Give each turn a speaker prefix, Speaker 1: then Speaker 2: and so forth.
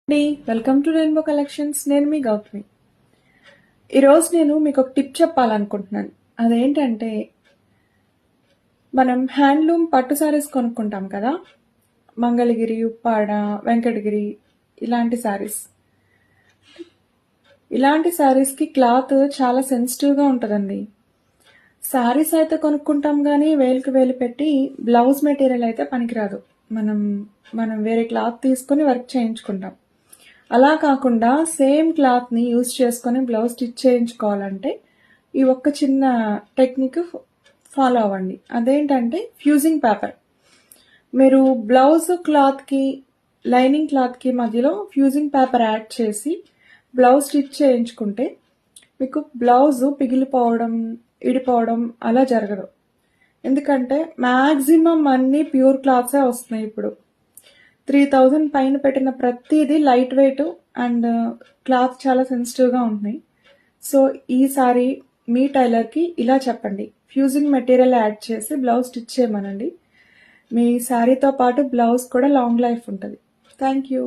Speaker 1: అండి welcome to rainbow collections. నేను మీ గౌతమి. ఈరోజు నేను మీకు ఒక టిప్ చెప్పాలనుకుంటున్నాను. అదేంటంటే, మనం హ్యాండ్లూమ్ పట్టు సారీస్ కొనుక్కుంటాం కదా, మంగళగిరి, ఉప్పాడ, వెంకటగిరి ఇలాంటి సారీస్. ఇలాంటి సారీస్కి క్లాత్ చాలా సెన్సిటివ్గా ఉంటుందండి. సారీస్ అయితే కొనుక్కుంటాం కానీ వేలుకి వేలు పెట్టి బ్లౌజ్ మెటీరియల్ అయితే పనికిరాదు. మనం వేరే క్లాత్ తీసుకొని వర్క్ చేయించుకుంటాం. అలా కాకుండా సేమ్ క్లాత్ని యూజ్ చేసుకొని బ్లౌజ్ స్టిచ్ చేయించుకోవాలంటే ఈ ఒక్క చిన్న టెక్నిక్ ఫాలో అవ్వండి. అదేంటంటే ఫ్యూజింగ్ పేపర్. మీరు బ్లౌజ్ క్లాత్కి లైనింగ్ క్లాత్కి మధ్యలో ఫ్యూజింగ్ పేపర్ యాడ్ చేసి బ్లౌజ్ స్టిచ్ చేయించుకుంటే మీకు బ్లౌజ్ పిగిలిపోవడం, ఇడిపోవడం అలా జరగదు. ఎందుకంటే మ్యాక్సిమం అన్నీ ప్యూర్ క్లాత్సే వస్తున్నాయి ఇప్పుడు. 3000 పైన పెట్టిన ప్రతిదీ లైట్ వెయిట్ అండ్ క్లాత్ చాలా సెన్సిటివ్గా ఉంటున్నాయి. సో ఈసారి మీ టైలర్కి ఇలా చెప్పండి, ఫ్యూజింగ్ మెటీరియల్ యాడ్ చేసి బ్లౌజ్ స్టిచ్ చేయమనండి. మీ శారీతో పాటు బ్లౌజ్ కూడా లాంగ్ లైఫ్ ఉంటుంది. Thank you.